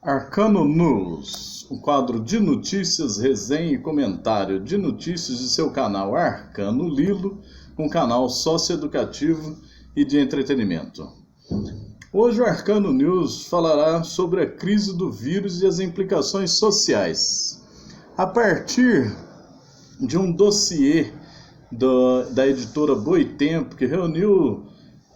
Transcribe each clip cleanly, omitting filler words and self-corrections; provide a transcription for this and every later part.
Arcano News, um quadro de notícias, resenha e comentário de notícias de seu canal Arcano Lilo, um canal socioeducativo e de entretenimento. Hoje o Arcano News falará sobre a crise do vírus e as implicações sociais. A partir de um dossiê da editora Boitempo, que reuniu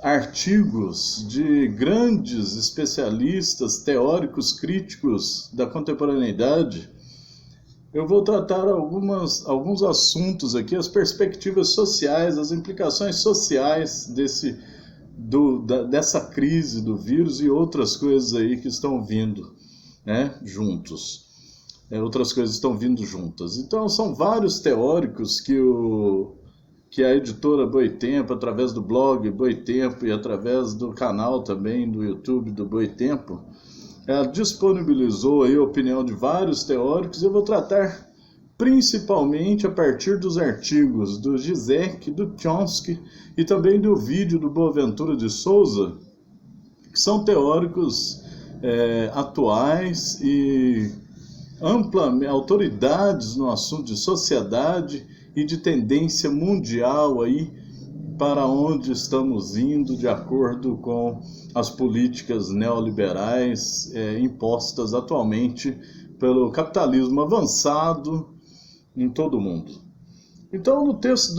artigos de grandes especialistas, teóricos, críticos da contemporaneidade, eu vou tratar alguns assuntos aqui, as perspectivas sociais, as implicações sociais dessa crise do vírus e outras coisas aí que estão vindo, né, juntos. Outras coisas estão vindo juntas. Então são vários teóricos que a editora Boitempo, através do blog Boitempo e através do canal também do YouTube do Boitempo, ela disponibilizou aí a opinião de vários teóricos. Eu vou tratar principalmente a partir dos artigos do Zizek, do Chomsky e também do vídeo do Boaventura de Souza, que são teóricos atuais e amplamente autoridades no assunto de sociedade e de tendência mundial aí para onde estamos indo de acordo com as políticas neoliberais impostas atualmente pelo capitalismo avançado em todo o mundo. Então, no texto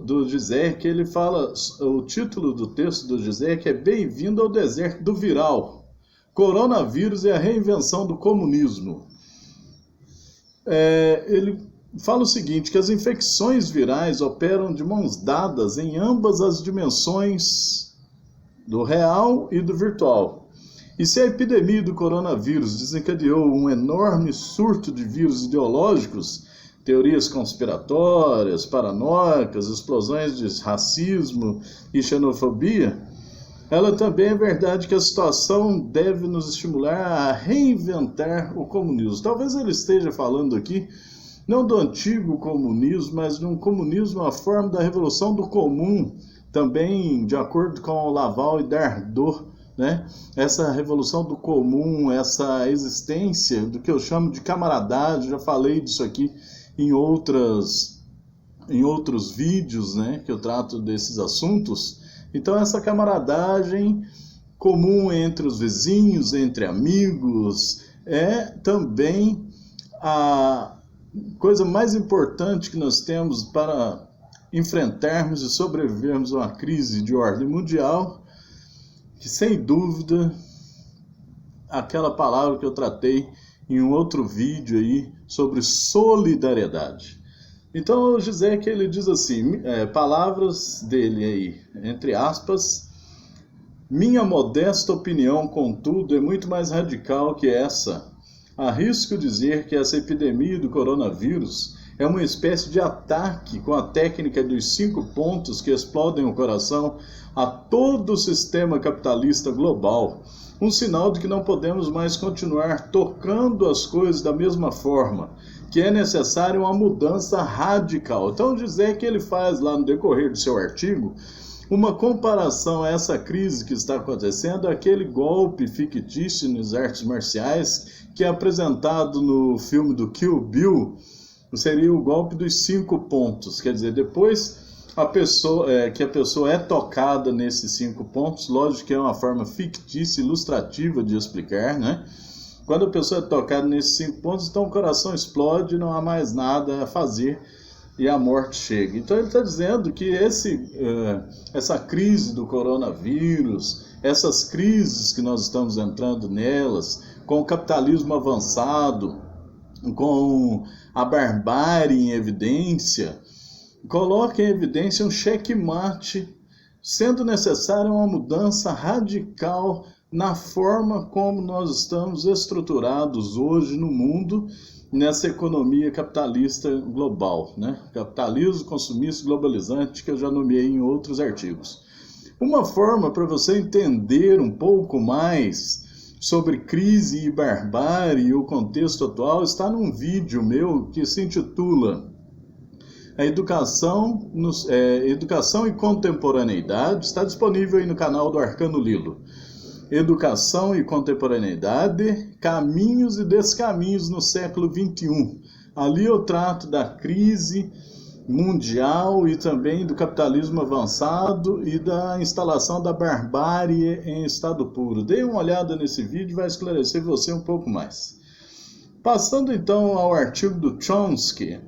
do Zizek, ele fala, o título do texto do Zizek é Bem-vindo ao deserto do viral, coronavírus e a reinvenção do comunismo. Ele fala o seguinte, que as infecções virais operam de mãos dadas em ambas as dimensões do real e do virtual. E se a epidemia do coronavírus desencadeou um enorme surto de vírus ideológicos, teorias conspiratórias, paranoicas, explosões de racismo e xenofobia, ela também é verdade que a situação deve nos estimular a reinventar o comunismo. Talvez ele esteja falando aqui não do antigo comunismo, mas de um comunismo à forma da revolução do comum, também de acordo com Laval e Dardot, né? Essa revolução do comum, essa existência do que eu chamo de camaradagem, já falei disso aqui em outros vídeos, né, que eu trato desses assuntos. Então essa camaradagem comum entre os vizinhos, entre amigos, é também a coisa mais importante que nós temos para enfrentarmos e sobrevivermos a uma crise de ordem mundial, que sem dúvida, aquela palavra que eu tratei em um outro vídeo aí sobre solidariedade. Então o Zizek, ele diz assim, palavras dele aí, entre aspas, minha modesta opinião, contudo, é muito mais radical que essa. Arrisco dizer que essa epidemia do coronavírus é uma espécie de ataque com a técnica dos 5 pontos que explodem o coração a todo o sistema capitalista global. Um sinal de que não podemos mais continuar tocando as coisas da mesma forma, que é necessária uma mudança radical. Então, dizer que ele faz lá no decorrer do seu artigo uma comparação a essa crise que está acontecendo, aquele golpe fictício nas artes marciais que é apresentado no filme do Kill Bill, seria o golpe dos 5 pontos. Quer dizer, depois que a pessoa é tocada nesses 5 pontos, lógico que é uma forma fictícia, ilustrativa de explicar, né? Quando a pessoa é tocada nesses 5 pontos, então o coração explode, não há mais nada a fazer e a morte chega. Então ele está dizendo que essa crise do coronavírus, essas crises que nós estamos entrando nelas, com o capitalismo avançado, com a barbárie em evidência, coloca em evidência um checkmate, sendo necessária uma mudança radical na forma como nós estamos estruturados hoje no mundo, nessa economia capitalista global, né? Capitalismo consumista globalizante, que eu já nomeei em outros artigos. Uma forma para você entender um pouco mais sobre crise e barbárie e o contexto atual está num vídeo meu que se intitula Educação e Contemporaneidade, está disponível aí no canal do Arcano Lilo. Educação e Contemporaneidade, Caminhos e Descaminhos no século XXI. Ali eu trato da crise mundial e também do capitalismo avançado e da instalação da barbárie em estado puro. Dê uma olhada nesse vídeo, vai esclarecer você um pouco mais. Passando então ao artigo do Chomsky.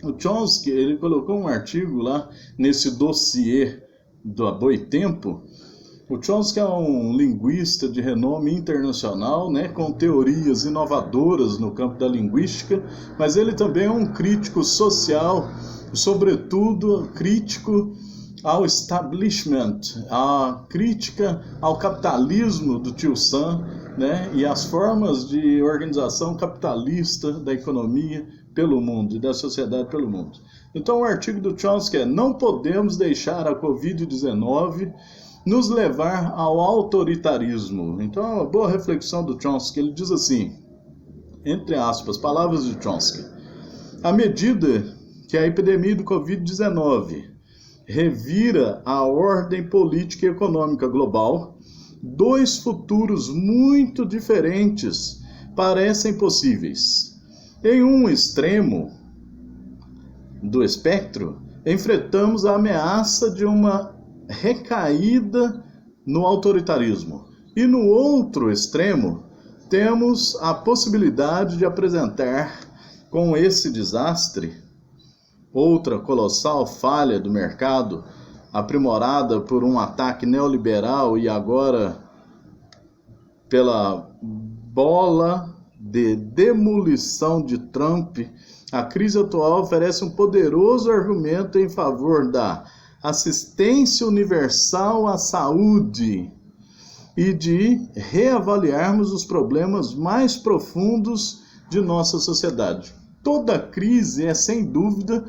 O Chomsky, ele colocou um artigo lá nesse dossiê do Boitempo. O Chomsky é um linguista de renome internacional, né, com teorias inovadoras no campo da linguística, mas ele também é um crítico social, sobretudo crítico ao establishment, a crítica ao capitalismo do tio Sam, né, e as formas de organização capitalista da economia pelo mundo e da sociedade pelo mundo. Então o artigo do Chomsky é: não podemos deixar a Covid-19 nos levar ao autoritarismo. Então é uma boa reflexão do Chomsky. Ele diz assim, entre aspas, palavras de Chomsky: à medida que a epidemia do Covid-19 revira a ordem política e econômica global, dois futuros muito diferentes parecem possíveis. Em um extremo do espectro, enfrentamos a ameaça de uma recaída no autoritarismo. E no outro extremo, temos a possibilidade de apresentar com esse desastre outra colossal falha do mercado, aprimorada por um ataque neoliberal e agora pela bola de demolição de Trump. A crise atual oferece um poderoso argumento em favor da assistência universal à saúde e de reavaliarmos os problemas mais profundos de nossa sociedade. Toda crise é, sem dúvida,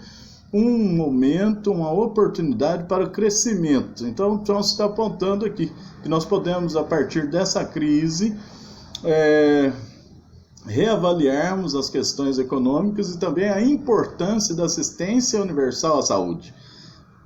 um momento, uma oportunidade para o crescimento. Então, o Chomsky está apontando aqui que nós podemos, a partir dessa crise, reavaliarmos as questões econômicas e também a importância da assistência universal à saúde.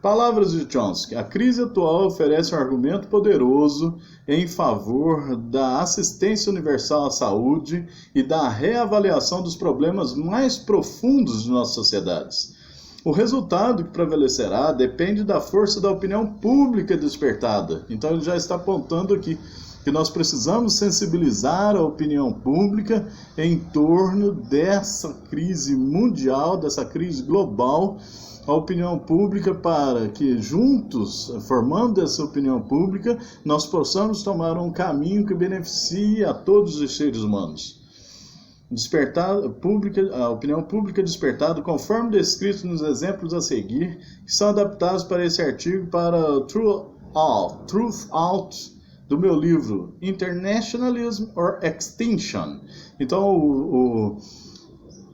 Palavras de Chomsky: a crise atual oferece um argumento poderoso em favor da assistência universal à saúde e da reavaliação dos problemas mais profundos de nossas sociedades. O resultado que prevalecerá depende da força da opinião pública despertada. Então ele já está apontando aqui que nós precisamos sensibilizar a opinião pública em torno dessa crise mundial, dessa crise global, a opinião pública, para que juntos, formando essa opinião pública, nós possamos tomar um caminho que beneficie a todos os seres humanos. A opinião pública despertada, conforme descrito nos exemplos a seguir, que são adaptados para esse artigo para Truth Out, do meu livro Internationalism or Extinction. Então,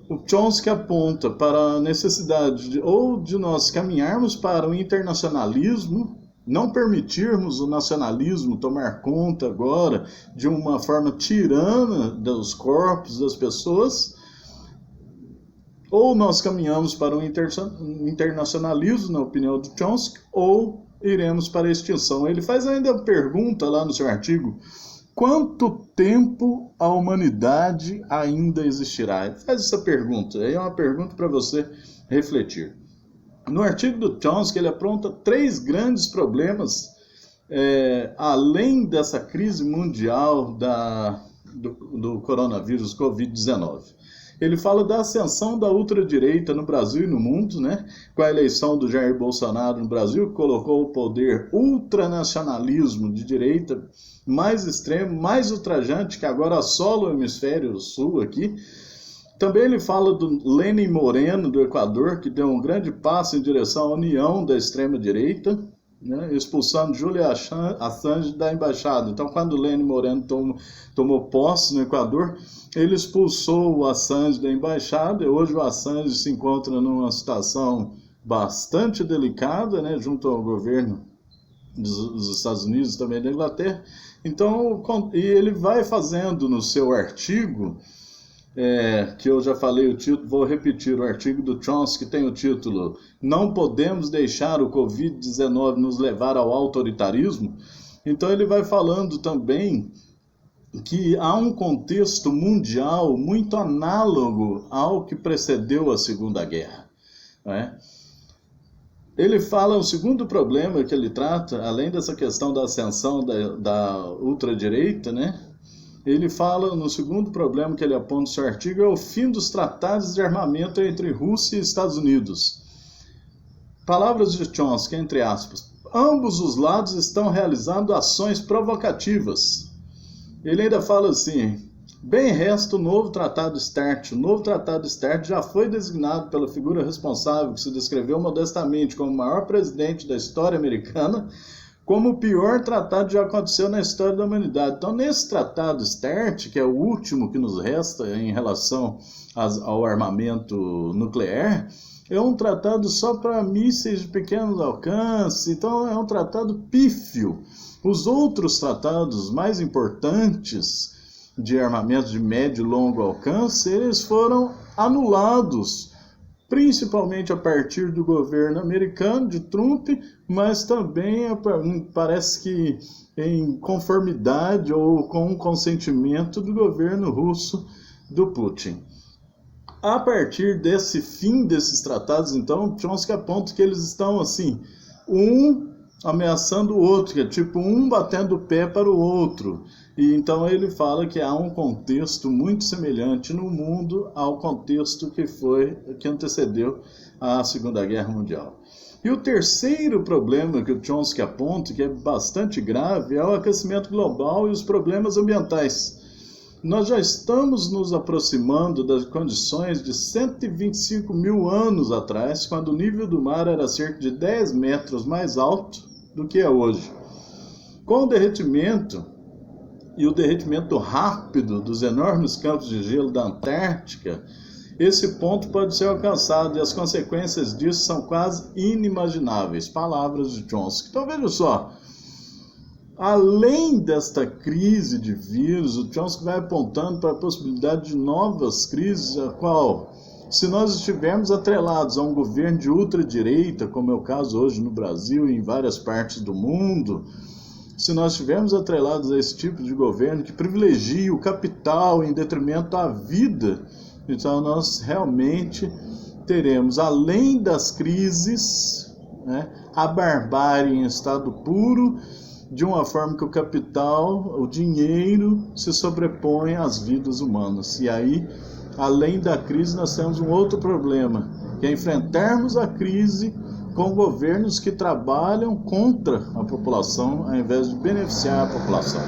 o Chomsky aponta para a necessidade de nós caminharmos para o internacionalismo, não permitirmos o nacionalismo tomar conta agora de uma forma tirana dos corpos das pessoas, ou nós caminhamos para o internacionalismo, na opinião do Chomsky, ou iremos para a extinção. Ele faz ainda a pergunta lá no seu artigo: quanto tempo a humanidade ainda existirá? Ele faz essa pergunta, é uma pergunta para você refletir. No artigo do Chomsky, ele aponta 3 grandes problemas, além dessa crise mundial do coronavírus Covid-19. Ele fala da ascensão da ultradireita no Brasil e no mundo, né? Com a eleição do Jair Bolsonaro no Brasil, que colocou o poder ultranacionalismo de direita mais extremo, mais ultrajante, que agora assola o hemisfério sul aqui. Também ele fala do Lenin Moreno, do Equador, que deu um grande passo em direção à união da extrema-direita, né, expulsando Julian Assange da embaixada. Então, quando o Lenin Moreno tomou posse no Equador, ele expulsou o Assange da embaixada, e hoje o Assange se encontra numa situação bastante delicada, né, junto ao governo dos Estados Unidos e também da Inglaterra. Então, e ele vai fazendo no seu artigo, que eu já falei o título, vou repetir, o artigo do Chomsky tem o título "Não podemos deixar o Covid-19 nos levar ao autoritarismo". Então ele vai falando também que há um contexto mundial muito análogo ao que precedeu a Segunda Guerra, né? Ele fala, o segundo problema que ele trata, além dessa questão da ascensão da ultradireita, né? Ele fala, no segundo problema que ele aponta no seu artigo, é o fim dos tratados de armamento entre Rússia e Estados Unidos. Palavras de Chomsky, entre aspas. Ambos os lados estão realizando ações provocativas. Ele ainda fala assim, bem resta o novo Tratado START. O novo Tratado START já foi designado pela figura responsável, que se descreveu modestamente como o maior presidente da história americana, como o pior tratado que já aconteceu na história da humanidade. Então, nesse Tratado START, que é o último que nos resta em relação ao armamento nuclear, é um tratado só para mísseis de pequeno alcance, então é um tratado pífio. Os outros tratados mais importantes de armamento de médio e longo alcance, eles foram anulados, principalmente a partir do governo americano, de Trump, mas também parece que em conformidade ou com o consentimento do governo russo do Putin. A partir desse fim desses tratados, então, Chomsky aponta que eles estão assim, um ameaçando o outro, que é tipo um batendo o pé para o outro. E então ele fala que há um contexto muito semelhante no mundo ao contexto que antecedeu a Segunda Guerra Mundial. E o terceiro problema que o Chomsky aponta, que é bastante grave, é o aquecimento global e os problemas ambientais. Nós já estamos nos aproximando das condições de 125 mil anos atrás, quando o nível do mar era cerca de 10 metros mais alto do que é hoje. Com o derretimento e o derretimento rápido dos enormes campos de gelo da Antártica, esse ponto pode ser alcançado e as consequências disso são quase inimagináveis. Palavras de Chomsky. Então veja só, além desta crise de vírus, o Chomsky vai apontando para a possibilidade de novas crises, a qual, se nós estivermos atrelados a um governo de ultradireita, como é o caso hoje no Brasil e em várias partes do mundo, se nós estivermos atrelados a esse tipo de governo que privilegia o capital em detrimento da vida, então nós realmente teremos, além das crises, né, a barbárie em estado puro, de uma forma que o capital, o dinheiro, se sobrepõe às vidas humanas. E aí, além da crise, nós temos um outro problema, que é enfrentarmos a crise com governos que trabalham contra a população, ao invés de beneficiar a população.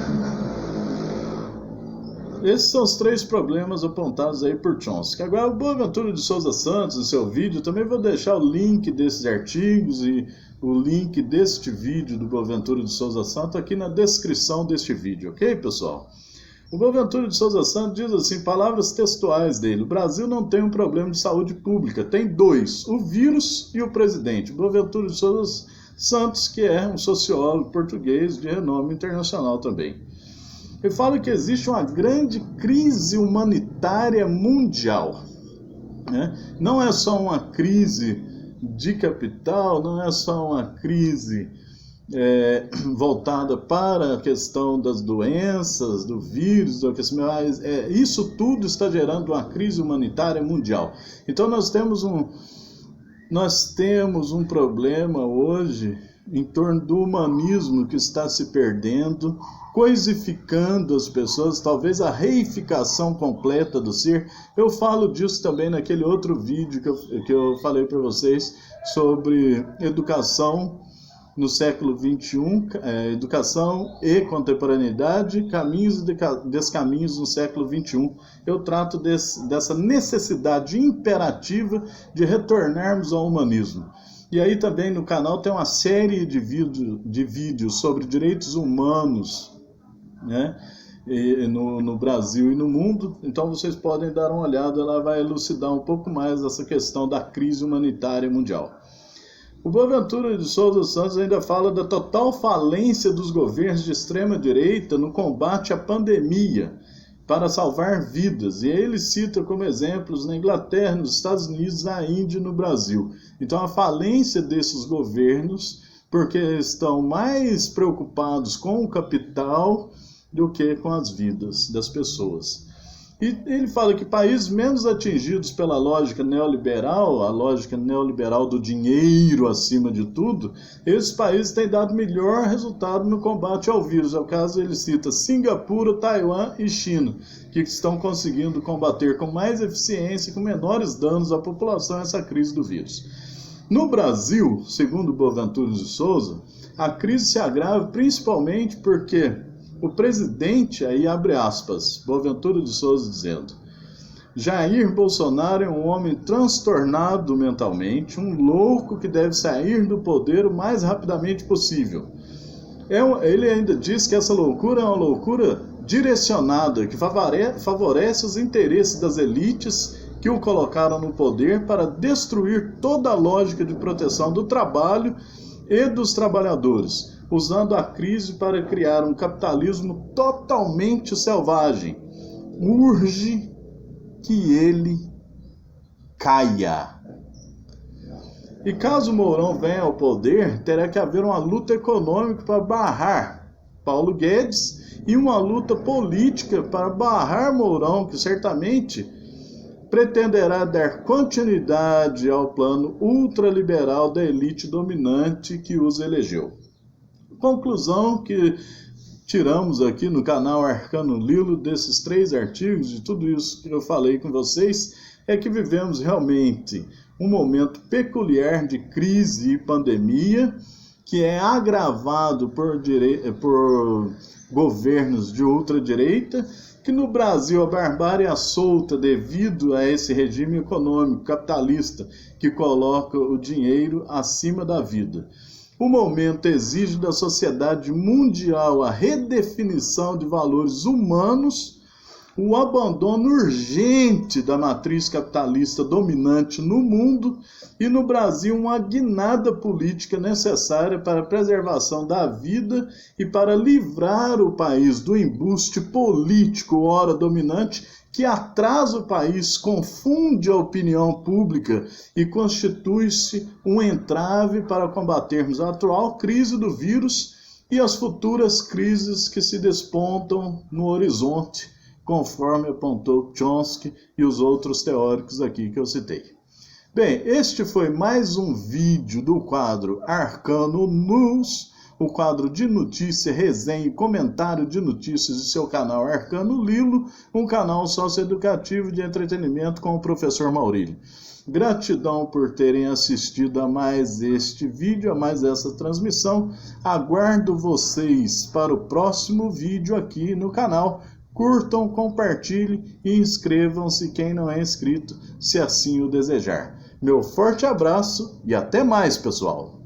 Esses são os três problemas apontados aí por Chomsky. Agora, o Boaventura de Souza Santos, no seu vídeo, também vou deixar o link desses artigos e o link deste vídeo do Boaventura de Souza Santos aqui na descrição deste vídeo, ok, pessoal? O Boaventura de Souza Santos diz assim, palavras textuais dele, o Brasil não tem um problema de saúde pública, tem dois, o vírus e o presidente. O Boaventura de Souza Santos, que é um sociólogo português de renome internacional também. Ele fala que existe uma grande crise humanitária mundial, né? Não é só uma crise de capital, não é só uma crise voltada para a questão das doenças, do vírus, do aquecimento, mas isso tudo está gerando uma crise humanitária mundial. Então nós temos um problema hoje em torno do humanismo que está se perdendo, coisificando as pessoas, talvez a reificação completa do ser. Eu falo disso também naquele outro vídeo que eu falei para vocês sobre educação no século XXI, educação e contemporaneidade, caminhos e descaminhos no século XXI. Eu trato dessa necessidade imperativa de retornarmos ao humanismo. E aí também no canal tem uma série de vídeos sobre direitos humanos, né, no Brasil e no mundo, então vocês podem dar uma olhada, ela vai elucidar um pouco mais essa questão da crise humanitária mundial. O Boaventura de Souza Santos ainda fala da total falência dos governos de extrema-direita no combate à pandemia para salvar vidas, e ele cita como exemplos na Inglaterra, nos Estados Unidos, na Índia e no Brasil. Então a falência desses governos porque estão mais preocupados com o capital do que com as vidas das pessoas. E ele fala que países menos atingidos pela lógica neoliberal, a lógica neoliberal do dinheiro acima de tudo, esses países têm dado melhor resultado no combate ao vírus. É o caso, ele cita Singapura, Taiwan e China, que estão conseguindo combater com mais eficiência e com menores danos à população essa crise do vírus. No Brasil, segundo Boaventura de Souza, a crise se agrava principalmente porque o presidente, aí abre aspas, Boaventura de Souza dizendo: Jair Bolsonaro é um homem transtornado mentalmente, um louco que deve sair do poder o mais rapidamente possível. Ele ainda diz que essa loucura é uma loucura direcionada, que favorece os interesses das elites que o colocaram no poder para destruir toda a lógica de proteção do trabalho e dos trabalhadores, usando a crise para criar um capitalismo totalmente selvagem. Urge que ele caia. E caso Mourão venha ao poder, terá que haver uma luta econômica para barrar Paulo Guedes e uma luta política para barrar Mourão, que certamente pretenderá dar continuidade ao plano ultraliberal da elite dominante que os elegeu. Conclusão que tiramos aqui no canal Arcano Lilo desses 3 artigos, de tudo isso que eu falei com vocês, é que vivemos realmente um momento peculiar de crise e pandemia, que é agravado por governos de ultradireita, que no Brasil a barbárie é solta devido a esse regime econômico capitalista que coloca o dinheiro acima da vida. O momento exige da sociedade mundial a redefinição de valores humanos, o abandono urgente da matriz capitalista dominante no mundo e no Brasil uma guinada política necessária para a preservação da vida e para livrar o país do embuste político ora dominante que atrasa o país, confunde a opinião pública e constitui-se um entrave para combatermos a atual crise do vírus e as futuras crises que se despontam no horizonte, conforme apontou Chomsky e os outros teóricos aqui que eu citei. Bem, este foi mais um vídeo do quadro Arcano News, o quadro de notícia, resenha e comentário de notícias de seu canal Arcano Lilo, um canal socioeducativo de entretenimento com o professor Maurílio. Gratidão por terem assistido a mais este vídeo, a mais essa transmissão. Aguardo vocês para o próximo vídeo aqui no canal. Curtam, compartilhem e inscrevam-se quem não é inscrito, se assim o desejar. Meu forte abraço e até mais, pessoal!